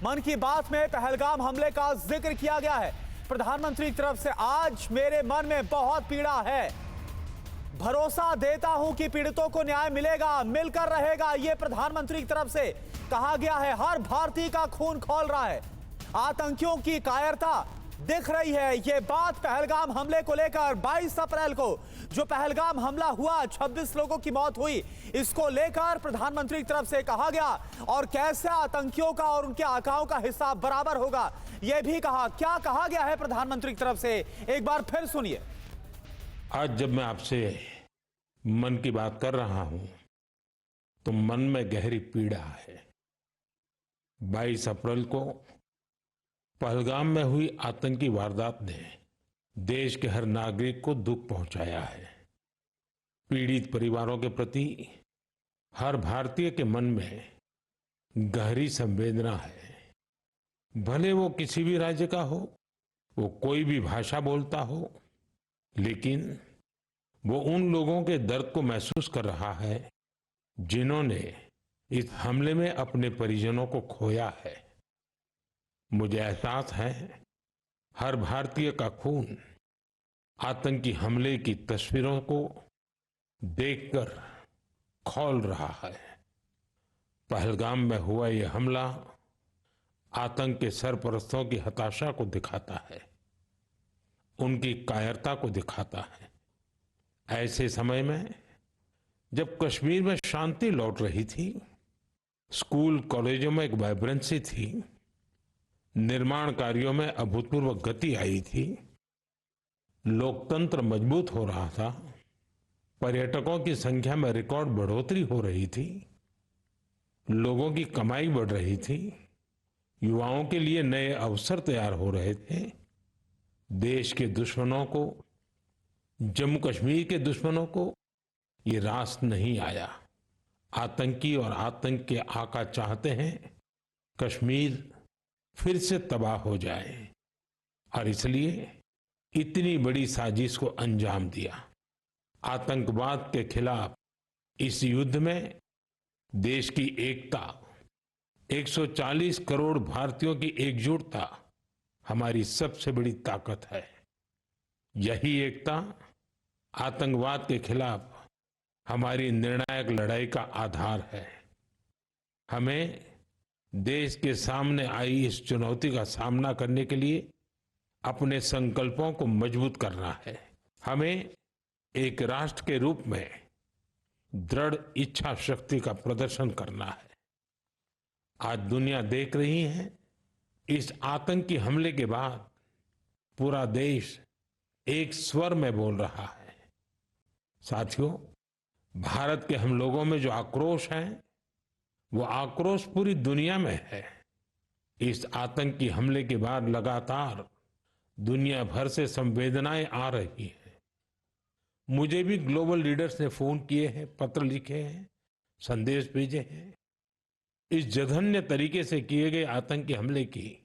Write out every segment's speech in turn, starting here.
मन की बात में पहलगाम हमले का जिक्र किया गया है। प्रधानमंत्री की तरफ से आज मेरे मन में बहुत पीड़ा है, भरोसा देता हूं कि पीड़ितों को न्याय मिलेगा, मिलकर रहेगा, यह प्रधानमंत्री की तरफ से कहा गया है। हर भारतीय का खून खौल रहा है, आतंकियों की कायरता दिख रही है। यह बात पहलगाम हमले को लेकर 22 अप्रैल को जो पहलगाम हमला हुआ, 26 लोगों की मौत हुई, इसको लेकर प्रधानमंत्री की तरफ से कहा गया और कैसे आतंकियों का और उनके आकाओं का हिसाब बराबर होगा यह भी कहा। क्या कहा गया है प्रधानमंत्री की तरफ से, एक बार फिर सुनिए। आज जब मैं आपसे मन की बात कर रहा हूं तो मन में गहरी पीड़ा है। 22 अप्रैल को पहलगाम में हुई आतंकी वारदात ने देश के हर नागरिक को दुख पहुंचाया है। पीड़ित परिवारों के प्रति हर भारतीय के मन में गहरी संवेदना है। भले वो किसी भी राज्य का हो, वो कोई भी भाषा बोलता हो, लेकिन वो उन लोगों के दर्द को महसूस कर रहा है जिन्होंने इस हमले में अपने परिजनों को खोया है। मुझे एहसास है हर भारतीय का खून आतंकी हमले की तस्वीरों को देखकर खौल रहा है। पहलगाम में हुआ यह हमला आतंक के सरपरस्तों की हताशा को दिखाता है, उनकी कायरता को दिखाता है। ऐसे समय में जब कश्मीर में शांति लौट रही थी, स्कूल कॉलेजों में एक वाइब्रेंसी थी, निर्माण कार्यों में अभूतपूर्व गति आई थी, लोकतंत्र मजबूत हो रहा था, पर्यटकों की संख्या में रिकॉर्ड बढ़ोतरी हो रही थी, लोगों की कमाई बढ़ रही थी, युवाओं के लिए नए अवसर तैयार हो रहे थे, देश के दुश्मनों को, जम्मू कश्मीर के दुश्मनों को ये रास नहीं आया। आतंकी और आतंक के आका चाहते हैं कश्मीर फिर से तबाह हो जाए और इसलिए इतनी बड़ी साजिश को अंजाम दिया। आतंकवाद के खिलाफ इस युद्ध में देश की एकता, 140 करोड़ भारतीयों की एकजुटता हमारी सबसे बड़ी ताकत है। यही एकता आतंकवाद के खिलाफ हमारी निर्णायक लड़ाई का आधार है। हमें देश के सामने आई इस चुनौती का सामना करने के लिए अपने संकल्पों को मजबूत करना है। हमें एक राष्ट्र के रूप में दृढ़ इच्छा शक्ति का प्रदर्शन करना है। आज दुनिया देख रही है, इस आतंकी हमले के बाद पूरा देश एक स्वर में बोल रहा है। साथियों, भारत के हम लोगों में जो आक्रोश है, वो आक्रोश पूरी दुनिया में है। इस आतंकी हमले के बाद लगातार दुनिया भर से संवेदनाएं आ रही हैं। मुझे भी ग्लोबल लीडर्स ने फोन किए हैं, पत्र लिखे हैं, संदेश भेजे हैं। इस जघन्य तरीके से किए गए आतंकी हमले की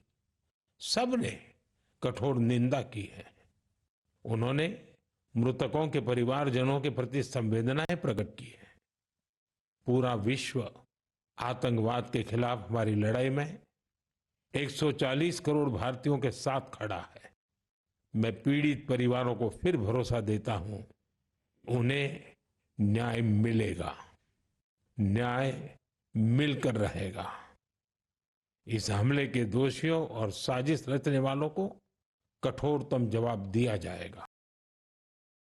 सबने कठोर निंदा की है। उन्होंने मृतकों के परिवारजनों के प्रति संवेदनाएं प्रकट की है। पूरा विश्व आतंकवाद के खिलाफ हमारी लड़ाई में 140 करोड़ भारतीयों के साथ खड़ा है। मैं पीड़ित परिवारों को फिर भरोसा देता हूं, उन्हें न्याय मिलेगा, न्याय मिलकर रहेगा। इस हमले के दोषियों और साजिश रचने वालों को कठोरतम जवाब दिया जाएगा।